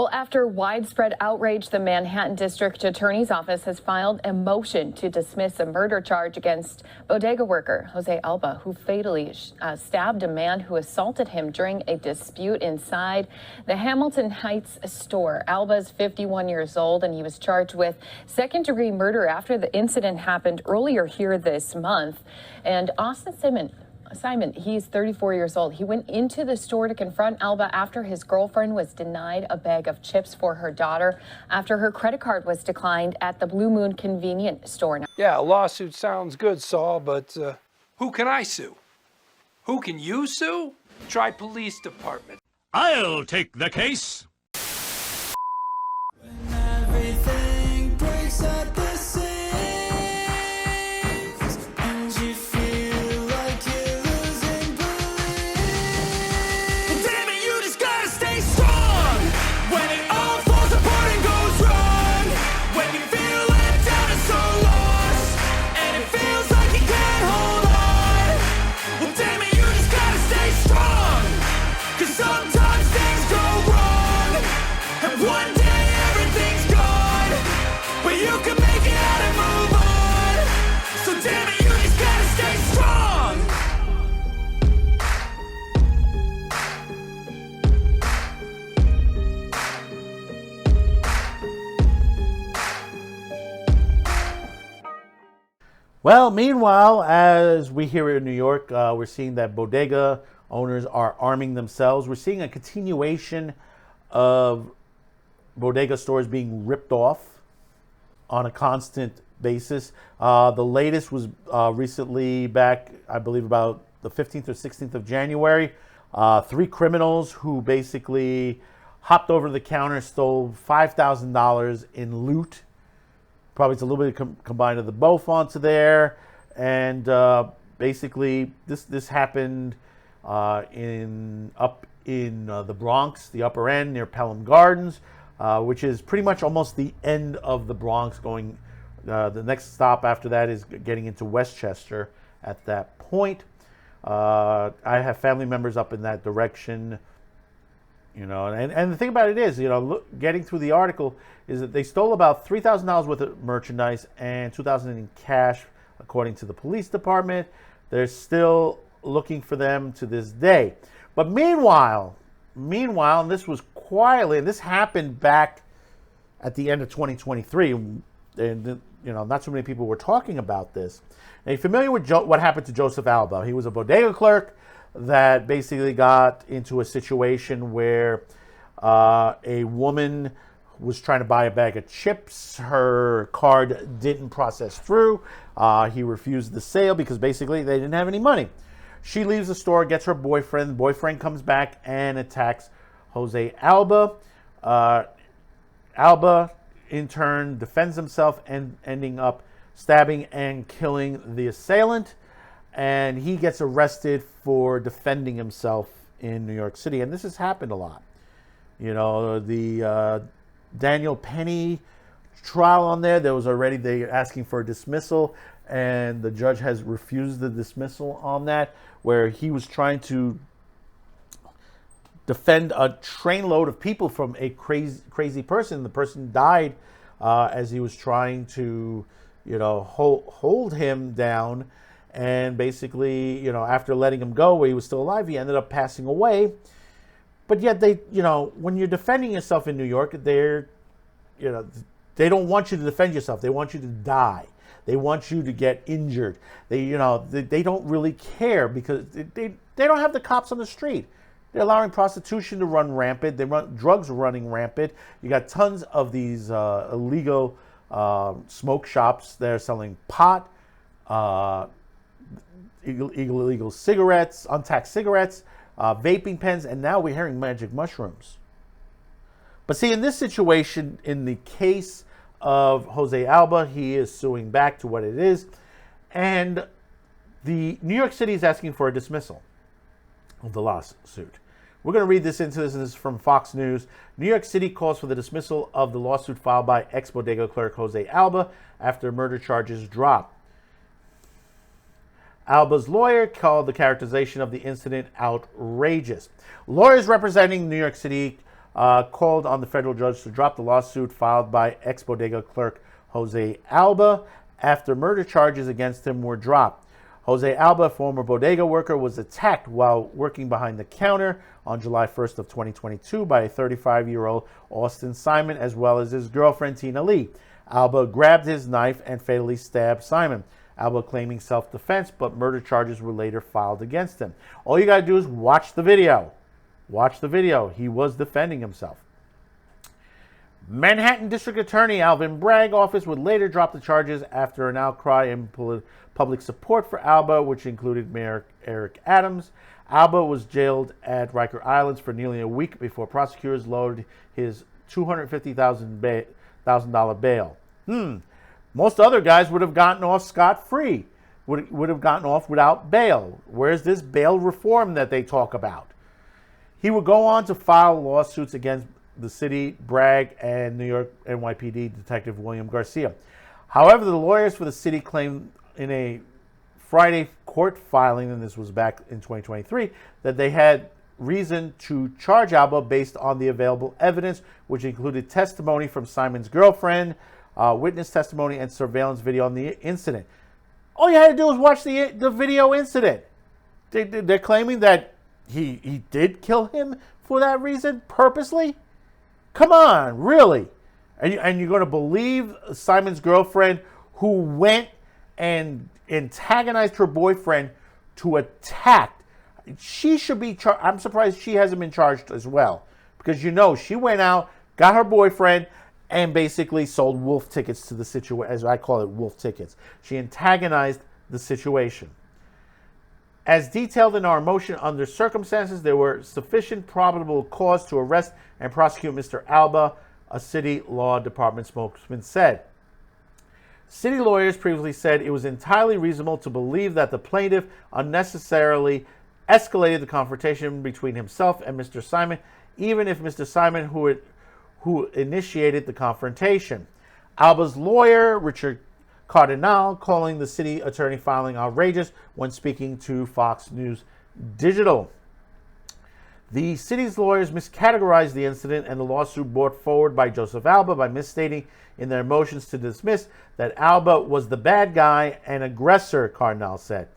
Well, after widespread outrage, the Manhattan District Attorney's Office has filed a motion to dismiss a murder charge against bodega worker Jose Alba, who fatally stabbed a man who assaulted him during a dispute inside the Hamilton Heights store. Alba's 51 years old, and he was charged with second-degree murder after the incident happened earlier here this month. And Austin Simon, he's 34 years old. He went into the store to confront Alba after his girlfriend was denied a bag of chips for her daughter after her credit card was declined at the Blue Moon convenience store. Yeah, a lawsuit sounds good, Saul, but who can I sue? Who can you sue? Try police department. I'll take the case. When everything breaks at the seams and you feel like you're losing belief. Damn it, you just gotta stay strong. When it all falls apart and goes wrong. When you feel let down and so lost. And it feels like you can't hold on. Well, damn it, you just gotta stay strong. 'Cause sometimes things go wrong. And one day everything's gone. But you can make it out and move on. So damn it, you just gotta stay strong. Well, meanwhile, as we here in New York, we're seeing that bodega owners are arming themselves. We're seeing a continuation of bodega stores being ripped off on a constant basis. The latest was recently back, I believe, about the 15th or 16th of January. 3 criminals who basically hopped over the counter, stole $5,000 in loot. Probably it's a little bit combined of the both onto there, and basically this happened up in the Bronx, the upper end near Pelham Gardens, which is pretty much almost the end of the Bronx. Going the next stop after that is getting into Westchester. At that point, I have family members up in that direction. You know, and the thing about it is, you know, getting through the article is that they stole about $3,000 worth of merchandise and $2,000 in cash, according to the police department. They're still looking for them to this day. But meanwhile, and this was quietly, and this happened back at the end of 2023, and you know, not so many people were talking about this. Are you familiar with what happened to Joseph Alba? He was a bodega clerk that basically got into a situation where a woman was trying to buy a bag of chips. Her card didn't process through. He refused the sale because basically they didn't have any money. She leaves the store, gets her boyfriend. The boyfriend comes back and attacks Jose Alba. Alba, in turn, defends himself and ending up stabbing and killing the assailant. And he gets arrested for defending himself in New York City. And this has happened a lot. You know, the Daniel Penny trial on there was already they asking for a dismissal, and the judge has refused the dismissal on that, where he was trying to defend a trainload of people from a crazy person. The person died as he was trying to, you know, hold him down. And basically, you know, after letting him go where he was still alive, he ended up passing away. But yet they, you know, when you're defending yourself in New York, they don't want you to defend yourself. They want you to die. They want you to get injured. They don't really care because they don't have the cops on the street. They're allowing prostitution to run rampant. Drugs running rampant. You got tons of these illegal smoke shops. They're selling pot, illegal cigarettes, untaxed cigarettes, vaping pens, and now we're hearing magic mushrooms. But see, in this situation, in the case of Jose Alba, he is suing back to what it is, and the New York City is asking for a dismissal of the lawsuit. We're going to read this into this. This is from Fox News. New York City calls for the dismissal of the lawsuit filed by ex-bodega clerk Jose Alba after murder charges drop. Alba's lawyer called the characterization of the incident outrageous. Lawyers representing New York City called on the federal judge to drop the lawsuit filed by ex-Bodega clerk Jose Alba after murder charges against him were dropped. Jose Alba, a former Bodega worker, was attacked while working behind the counter on July 1st of 2022 by a 35-year-old Austin Simon, as well as his girlfriend Tina Lee. Alba grabbed his knife and fatally stabbed Simon. Alba claiming self-defense, but murder charges were later filed against him. All you got to do is watch the video. Watch the video. He was defending himself. Manhattan District Attorney Alvin Bragg office would later drop the charges after an outcry in public support for Alba, which included Mayor Eric Adams. Alba was jailed at Riker Islands for nearly a week before prosecutors lowered his $250,000 bail. Most other guys would have gotten off scot-free, would have gotten off without bail. Where's this bail reform that they talk about? He would go on to file lawsuits against the city, Bragg, and New York NYPD Detective William Garcia. However, the lawyers for the city claimed in a Friday court filing, and this was back in 2023, that they had reason to charge Alba based on the available evidence, which included testimony from Simon's girlfriend, witness testimony, and surveillance video on the incident. All you had to do was watch the video incident. They're claiming that he did kill him for that reason, purposely? Come on, really? And you're going to believe Simon's girlfriend, who went and antagonized her boyfriend to attack? She should be charged. I'm surprised she hasn't been charged as well. Because, she went out, got her boyfriend, and basically sold wolf tickets to the situation, as I call it, wolf tickets. She antagonized the situation. As detailed in our motion, under circumstances, there were sufficient probable cause to arrest and prosecute Mr. Alba, a city law department spokesman said. City lawyers previously said it was entirely reasonable to believe that the plaintiff unnecessarily escalated the confrontation between himself and Mr. Simon, even if Mr. Simon who initiated the confrontation. Alba's lawyer, Richard Cardinal, calling the city attorney filing outrageous when speaking to Fox News Digital. The city's lawyers miscategorized the incident and the lawsuit brought forward by Joseph Alba by misstating in their motions to dismiss that Alba was the bad guy and aggressor, Cardinal said.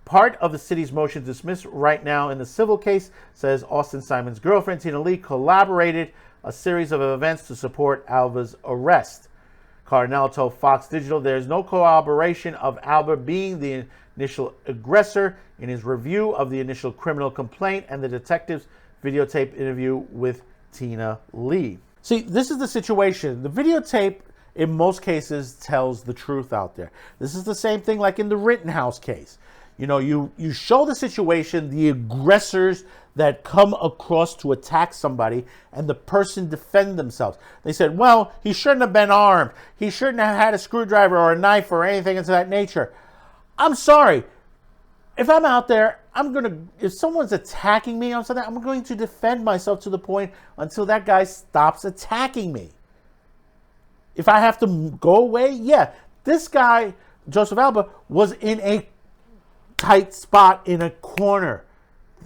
Part of the city's motion to dismiss right now in the civil case says Austin Simon's girlfriend, Tina Lee, collaborated a series of events to support Alba's arrest. Cardinal told Fox Digital there is no corroboration of Alba being the initial aggressor in his review of the initial criminal complaint and the detective's videotape interview with Tina Lee. See, this is the situation. The videotape, in most cases, tells the truth out there. This is the same thing like in the Rittenhouse case. You show the situation, the aggressors that come across to attack somebody, and the person defend themselves. They said, well, he shouldn't have been armed. He shouldn't have had a screwdriver or a knife or anything of that nature. I'm sorry. If I'm out there, if someone's attacking me on something, I'm going to defend myself to the point until that guy stops attacking me. If I have to go away, yeah. This guy, Joseph Alba, was in a tight spot in a corner.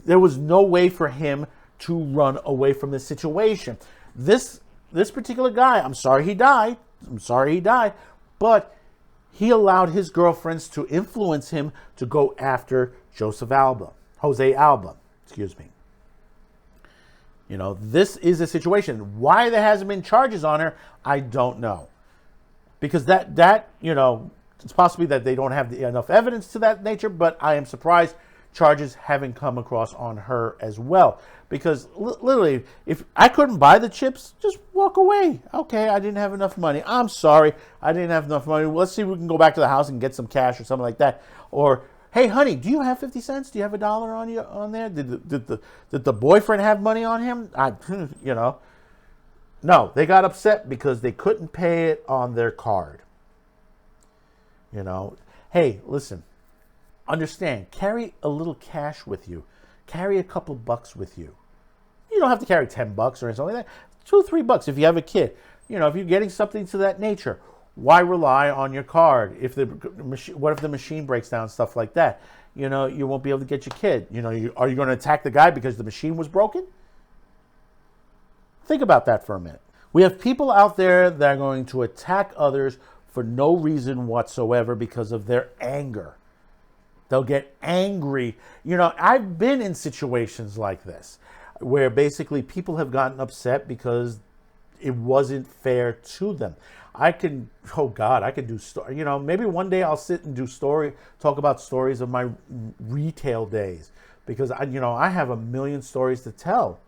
There was no way for him to run away from this situation. This particular guy, I'm sorry he died, but he allowed his girlfriends to influence him to go after Jose Alba, excuse me. This is a situation. Why there hasn't been charges on her, I don't know. Because it's possibly that they don't have enough evidence to that nature, but I am surprised charges haven't come across on her as well. Because literally, if I couldn't buy the chips, just walk away. Okay, I didn't have enough money. I'm sorry, I didn't have enough money. Let's see if we can go back to the house and get some cash or something like that. Or, hey, honey, do you have 50 cents? Do you have $1 on there? Did the boyfriend have money on him? No, they got upset because they couldn't pay it on their card. Hey, listen, understand, carry a little cash with you. Carry a couple bucks with you. You don't have to carry $10 or something like that. $2, $3 if you have a kid. If you're getting something to that nature, why rely on your card? What if the machine breaks down, stuff like that? You won't be able to get your kid. Are you going to attack the guy because the machine was broken? Think about that for a minute. We have people out there that are going to attack others for no reason whatsoever because of their anger. They'll get angry. You know, I've been in situations like this where basically people have gotten upset because it wasn't fair to them. I can do story. You know, maybe one day I'll sit and talk about stories of my retail days, because I have a million stories to tell.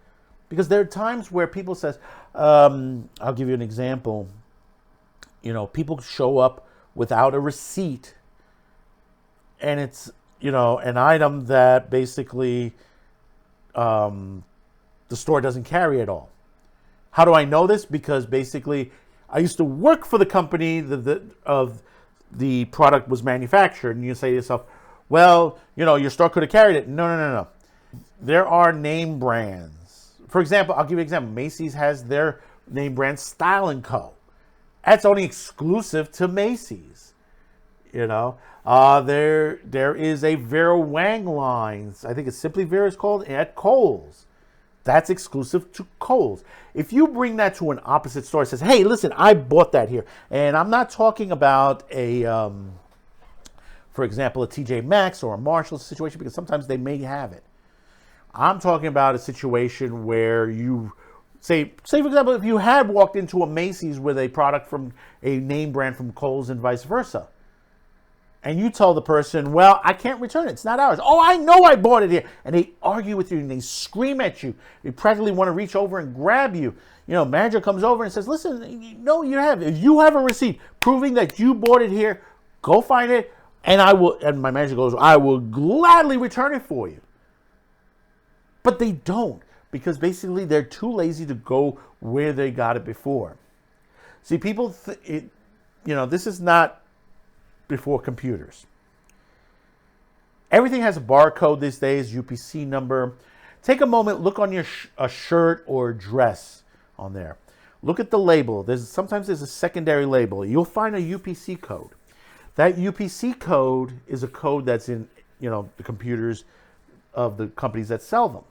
Because there are times where people says, I'll give you an example. You know, people show up without a receipt, and it's, you know, an item that basically the store doesn't carry at all. How do I know this? Because basically I used to work for the company of the product was manufactured, and you say to yourself, well, you know, your store could have carried it. No. There are name brands. For example, I'll give you an example. Macy's has their name brand Style & Co. That's only exclusive to Macy's. You know, there is a Vera Wang line. I think it's Simply Vera is called, at Kohl's. That's exclusive to Kohl's. If you bring that to an opposite store, it says, hey, listen, I bought that here. And I'm not talking about for example, a TJ Maxx or a Marshall situation, because sometimes they may have it. I'm talking about a situation where you say for example, if you had walked into a Macy's with a product from a name brand from Kohl's and vice versa, and you tell the person, well, I can't return it. It's not ours. Oh, I know I bought it here. And they argue with you and they scream at you. They practically want to reach over and grab you. You know, manager comes over and says, listen, no, you have. If you have a receipt proving that you bought it here, go find it. And my manager goes, I will gladly return it for you. But they don't, because basically they're too lazy to go where they got it before. See, people, this is not before computers. Everything has a barcode these days, UPC number. Take a moment, look on a shirt or dress on there. Look at the label. Sometimes there's a secondary label. You'll find a UPC code. That UPC code is a code that's in, the computers of the companies that sell them.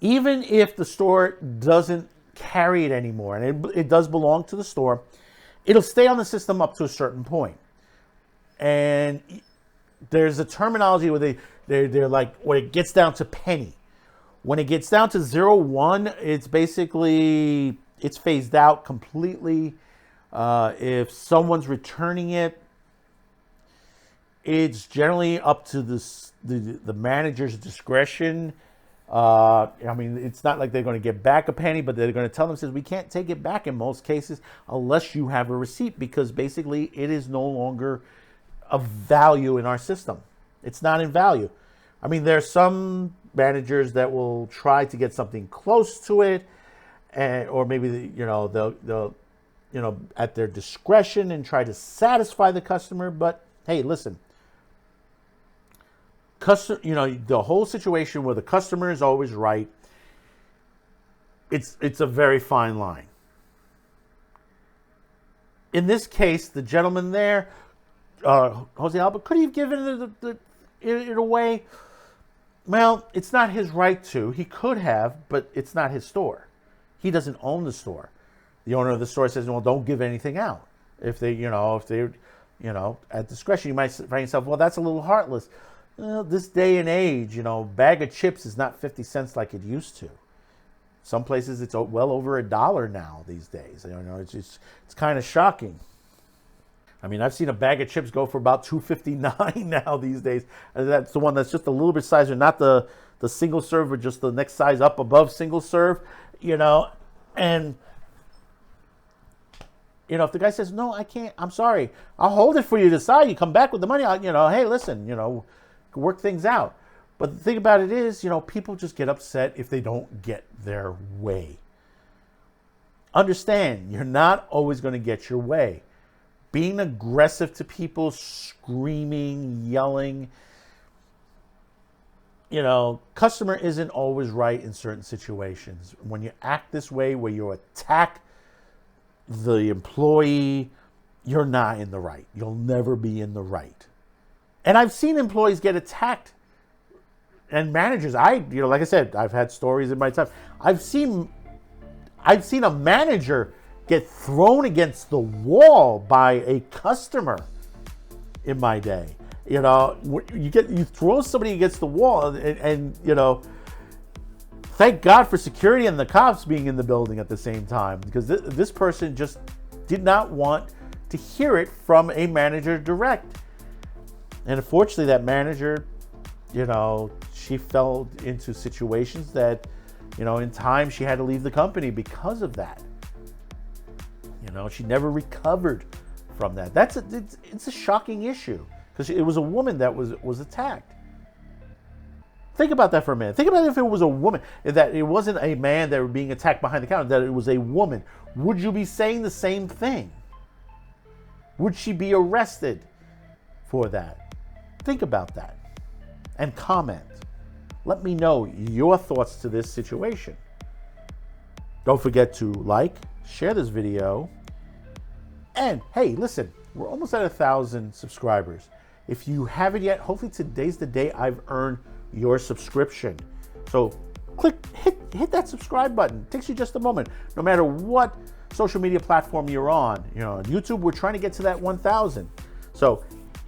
Even if the store doesn't carry it anymore, and it does belong to the store, it'll stay on the system up to a certain point. And there's a terminology where they're like, when it gets down to penny. When it gets down to 0-1, it's basically, it's phased out completely. If someone's returning it, it's generally up to the manager's discretion. It's not like they're going to get back a penny, but they're going to tell them, says, we can't take it back in most cases unless you have a receipt, because basically it is no longer of value in our system. It's not in value. I mean, there's some managers that will try to get something close to it, or maybe they'll at their discretion and try to satisfy the customer. But hey, listen, the whole situation where the customer is always right, it's a very fine line. In this case, the gentleman there, Jose Alba, could he have given it away? Well, it's not his right to. He could have, but it's not his store. He doesn't own the store. The owner of the store says, well, don't give anything out. If they at discretion, you might find yourself, well, that's a little heartless. Well, this day and age, bag of chips is not 50 cents like it used to. Some places it's well over $1 now these days. It's kind of shocking. I mean, I've seen a bag of chips go for about $2.59 now these days. And that's the one that's just a little bit sizer, not the single serve, or just the next size up above single serve, And, if the guy says, no, I can't, I'm sorry, I'll hold it for you to decide. You come back with the money, hey, listen, work things out. But the thing about it is, people just get upset if they don't get their way. Understand, you're not always going to get your way. Being aggressive to people, screaming, yelling, customer isn't always right in certain situations. When you act this way, where you attack the employee, you're not in the right. You'll never be in the right. And I've seen employees get attacked, and managers. Like I said, I've had stories in my time. I've seen a manager get thrown against the wall by a customer in my day. You know, you throw somebody against the wall, and you know, thank God for security and the cops being in the building at the same time, because this person just did not want to hear it from a manager direct. And unfortunately, that manager, you know, she fell into situations that, you know, in time she had to leave the company because of that. You know, she never recovered from that. It's a shocking issue, because it was a woman that was attacked. Think about that for a minute. Think about if it was a woman, that it wasn't a man that was being attacked behind the counter, that it was a woman. Would you be saying the same thing? Would she be arrested for that? Think about that and comment. Let me know your thoughts to this situation. Don't forget to like, share this video, and hey, listen, we're almost at 1,000 subscribers. If you haven't yet, hopefully today's the day I've earned your subscription. So hit that subscribe button. It takes you just a moment. No matter what social media platform you're on, you know, on YouTube, we're trying to get to that 1,000. So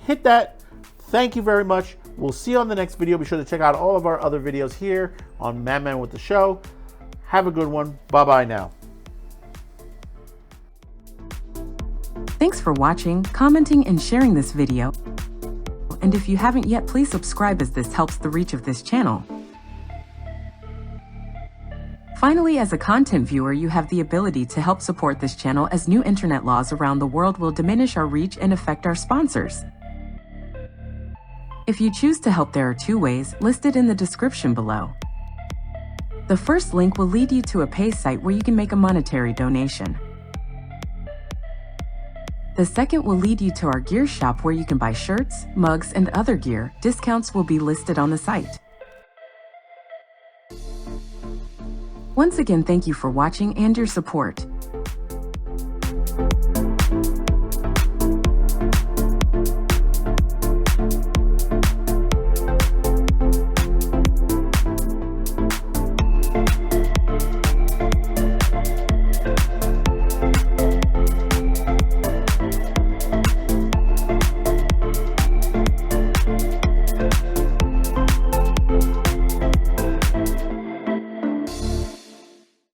hit that. Thank you very much. We'll see you on the next video. Be sure to check out all of our other videos here on Man with the Show. Have a good one. Bye-bye now. Thanks for watching, commenting, and sharing this video. And if you haven't yet, please subscribe, as this helps the reach of this channel. Finally, as a content viewer, you have the ability to help support this channel, as new internet laws around the world will diminish our reach and affect our sponsors. If you choose to help, there are two ways listed in the description below. The first link will lead you to a pay site where you can make a monetary donation. The second will lead you to our gear shop, where you can buy shirts, mugs, and other gear. Discounts will be listed on the site. Once again, thank you for watching and your support.